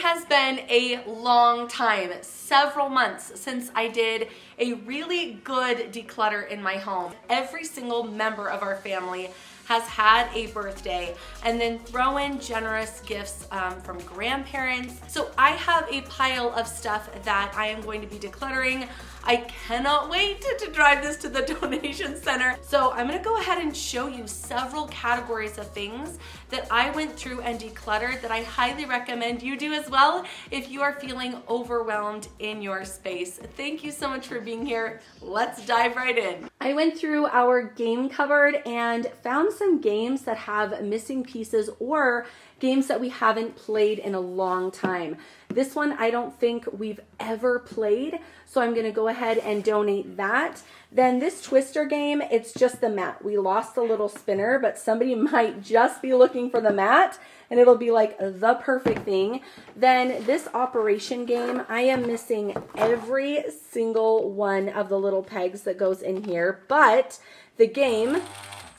has been a long time, several months, since I did a really good declutter in my home. Every single member of our family has had a birthday, and then throw in generous gifts from grandparents. So I have a pile of stuff that I am going to be decluttering. I cannot wait to drive this to the donation center. So I'm gonna go ahead and show you several categories of things that I went through and decluttered that I highly recommend you do as well if you are feeling overwhelmed in your space. Thank you so much for being here. Let's dive right in. I went through our game cupboard and found some games that have missing pieces or games that we haven't played in a long time. This one I don't think we've ever played, so I'm gonna go ahead and donate that. Then this Twister game, it's just the mat. We lost the little spinner, but somebody might just be looking for the mat and it'll be like the perfect thing. Then this Operation game, I am missing every single one of the little pegs that goes in here, but the game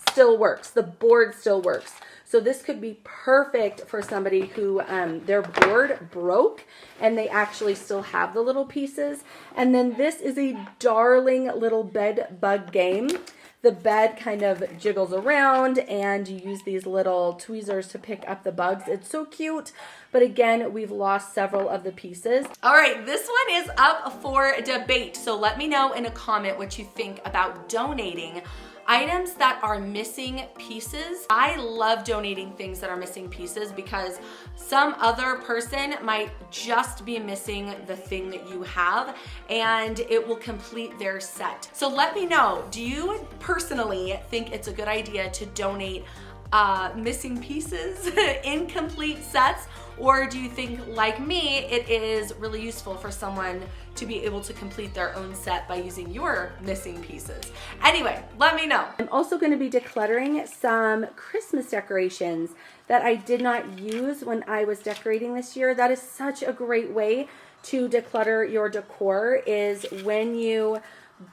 still works. The board still works. So this could be perfect for somebody who their board broke and they actually still have the little pieces. And then this is a darling little bed bug game. The bed kind of jiggles around and you use these little tweezers to pick up the bugs. It's so cute. But again, we've lost several of the pieces. All right, this one is up for debate. So let me know in a comment what you think about donating items that are missing pieces. I love donating things that are missing pieces because some other person might just be missing the thing that you have and it will complete their set. So let me know, do you personally think it's a good idea to donate missing pieces, incomplete sets, or do you think, like me, it is really useful for someone to be able to complete their own set by using your missing pieces? Anyway, let me know. I'm also going to be decluttering some Christmas decorations that I did not use when I was decorating this year. That is such a great way to declutter your decor, is when you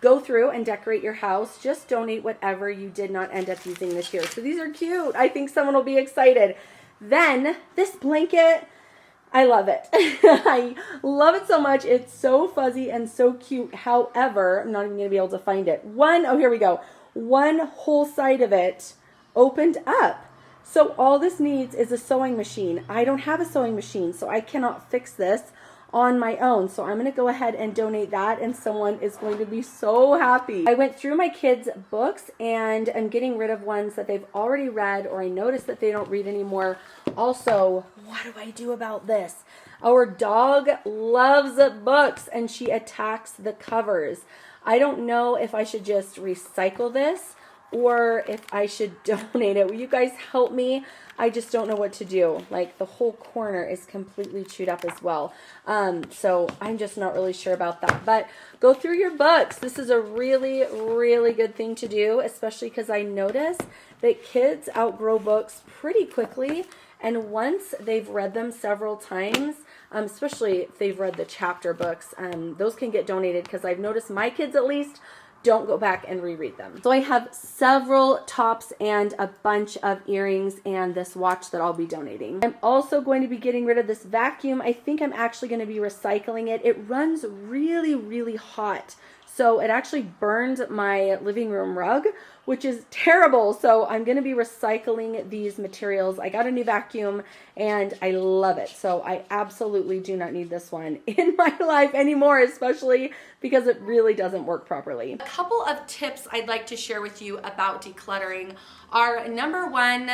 go through and decorate your house, just donate whatever you did not end up using this year. So these are cute. I think someone will be excited. Then this blanket, I love it. I love it so much. It's so fuzzy and so cute. However, I'm not even gonna be able to find it. Oh, here we go. One whole side of it opened up. So all this needs is a sewing machine. I don't have a sewing machine, so I cannot fix this on my own. So I'm gonna go ahead and donate that and someone is going to be so happy. I went through my kids' books and I'm getting rid of ones that they've already read or I noticed that they don't read anymore. Also, what do I do about this? Our dog loves books and she attacks the covers. I don't know if I should just recycle this or if I should donate it. Will you guys help me? I just don't know what to do. Like, the whole corner is completely chewed up as well. So I'm just not really sure about that. But go through your books. This is a really, really good thing to do, especially because I notice that kids outgrow books pretty quickly. And once they've read them several times, especially if they've read the chapter books, those can get donated because I've noticed my kids at least don't go back and reread them. So I have several tops and a bunch of earrings and this watch that I'll be donating. I'm also going to be getting rid of this vacuum. I think I'm actually going to be recycling it. It runs really, really hot. So it actually burned my living room rug, which is terrible. So I'm going to be recycling these materials. I got a new vacuum and I love it. So I absolutely do not need this one in my life anymore, especially because it really doesn't work properly. A couple of tips I'd like to share with you about decluttering are, number one,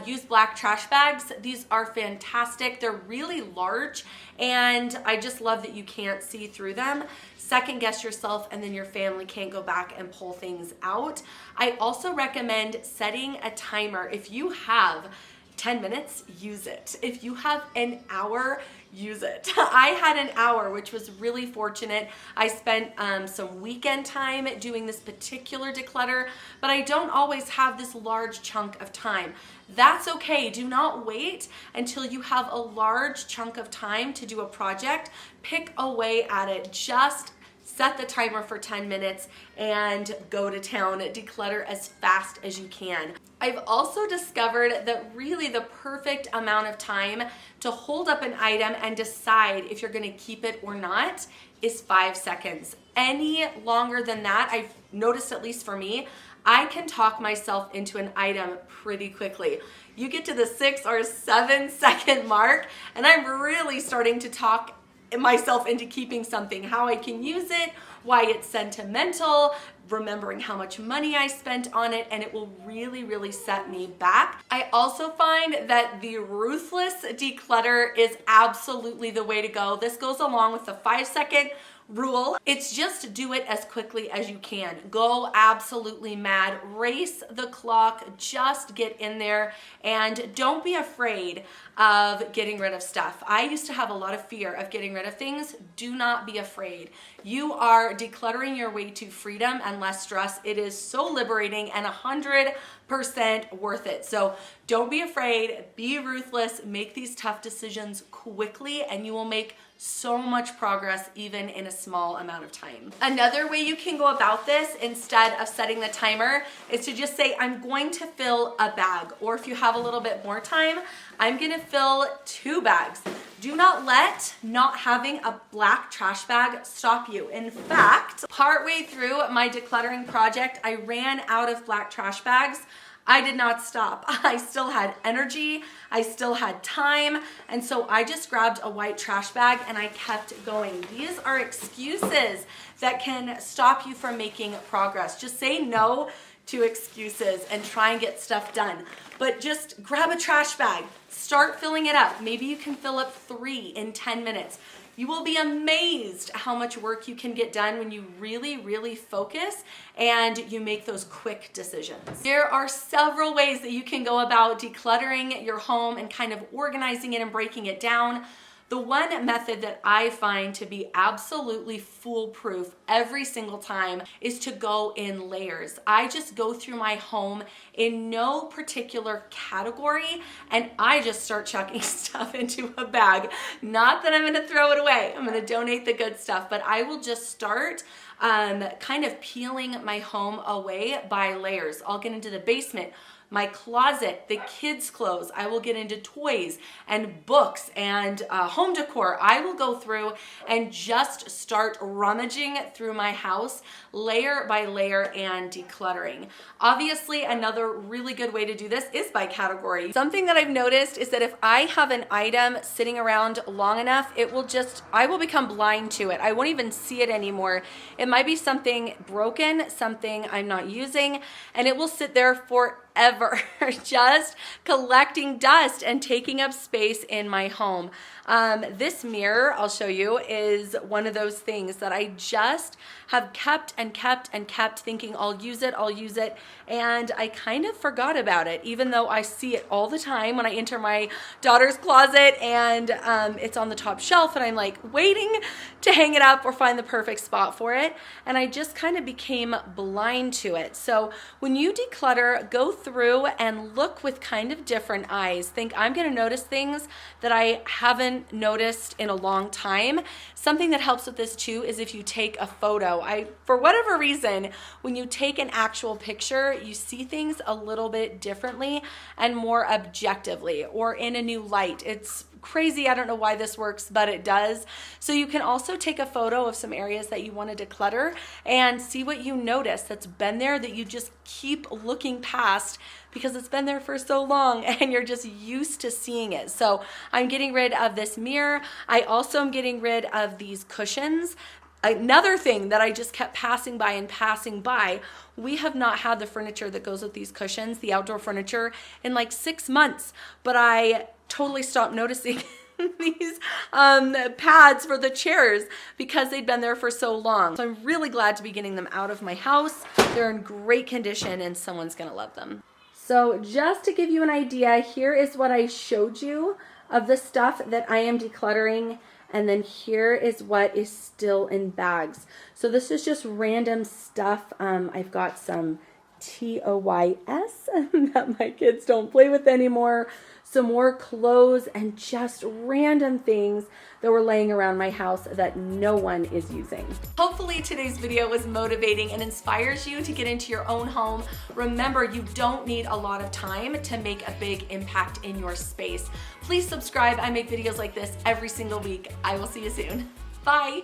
use black trash bags. These are fantastic. They're really large and I just love that you can't see through them. Second guess yourself and then your family can't go back and pull things out. I also recommend setting a timer. If you have 10 minutes, use it. If you have an hour, use it. I had an hour, which was really fortunate. I spent some weekend time doing this particular declutter, but I don't always have this large chunk of time. That's okay. Do not wait until you have a large chunk of time to do a project. Pick away at it. Just set the timer for 10 minutes and go to town. Declutter as fast as you can. I've also discovered that really the perfect amount of time to hold up an item and decide if you're gonna keep it or not is 5 seconds. Any longer than that, I've noticed, at least for me, I can talk myself into an item pretty quickly. You get to the 6 or 7 second mark, and I'm really starting to talk myself into keeping something, how I can use it, why it's sentimental, remembering how much money I spent on it, and it will really, really set me back. I also find that the ruthless declutter is absolutely the way to go. This goes along with the 5-second rule. It's just do it as quickly as you can. Go absolutely mad, race the clock, just get in there, and don't be afraid of getting rid of stuff. I used to have a lot of fear of getting rid of things. Do not be afraid. You are decluttering your way to freedom and less stress. It is so liberating and 100% worth it. So don't be afraid, be ruthless, make these tough decisions quickly, and you will make so much progress even in a small amount of time. Another way you can go about this instead of setting the timer is to just say, I'm going to fill a bag, or if you have a little bit more time, I'm gonna fill 2 bags. Do not let not having a black trash bag stop you. In fact, partway through my decluttering project, I ran out of black trash bags. I did not stop. I still had energy, I still had time, and so I just grabbed a white trash bag and I kept going. These are excuses that can stop you from making progress. Just say no to excuses and try and get stuff done. But just grab a trash bag, start filling it up. Maybe you can fill up 3 in 10 minutes. You will be amazed how much work you can get done when you really, really focus and you make those quick decisions. There are several ways that you can go about decluttering your home and kind of organizing it and breaking it down. The one method that I find to be absolutely foolproof every single time is to go in layers. I just go through my home in no particular category and I just start chucking stuff into a bag. Not that I'm gonna throw it away, I'm gonna donate the good stuff, but I will just start kind of peeling my home away by layers. I'll get into the basement, my closet, the kids' clothes. I will get into toys and books and home decor. I will go through and just start rummaging through my house layer by layer and decluttering. Obviously, another really good way to do this is by category. Something that I've noticed is that if I have an item sitting around long enough, I will become blind to it. I won't even see it anymore. It might be something broken, something I'm not using, and it will sit there forever, just collecting dust and taking up space in my home. This mirror, I'll show you, is one of those things that I just have kept and kept and kept thinking I'll use it, and I kind of forgot about it, even though I see it all the time when I enter my daughter's closet and it's on the top shelf and I'm like waiting to hang it up or find the perfect spot for it, and I just kind of became blind to it. So when you declutter, go through and look with kind of different eyes. Think, I'm gonna notice things that I haven't noticed in a long time. Something that helps with this too is if you take a photo. For whatever reason, when you take an actual picture, you see things a little bit differently and more objectively or in a new light. It's crazy. I don't know why this works, but it does. So you can also take a photo of some areas that you want to declutter and see what you notice that's been there that you just keep looking past because it's been there for so long and you're just used to seeing it. So I'm getting rid of this mirror. I also am getting rid of these cushions. Another thing that I just kept passing by, we have not had the furniture that goes with these cushions, the outdoor furniture, in like 6 months, but I totally stopped noticing these pads for the chairs because they'd been there for so long. So I'm really glad to be getting them out of my house. They're in great condition and someone's gonna love them. So just to give you an idea, here is what I showed you of the stuff that I am decluttering. And then here is what is still in bags. So this is just random stuff. I've got some toys that my kids don't play with anymore, some more clothes, and just random things that were laying around my house that no one is using. Hopefully today's video was motivating and inspires you to get into your own home. Remember, you don't need a lot of time to make a big impact in your space. Please subscribe. I make videos like this every single week. I will see you soon. Bye.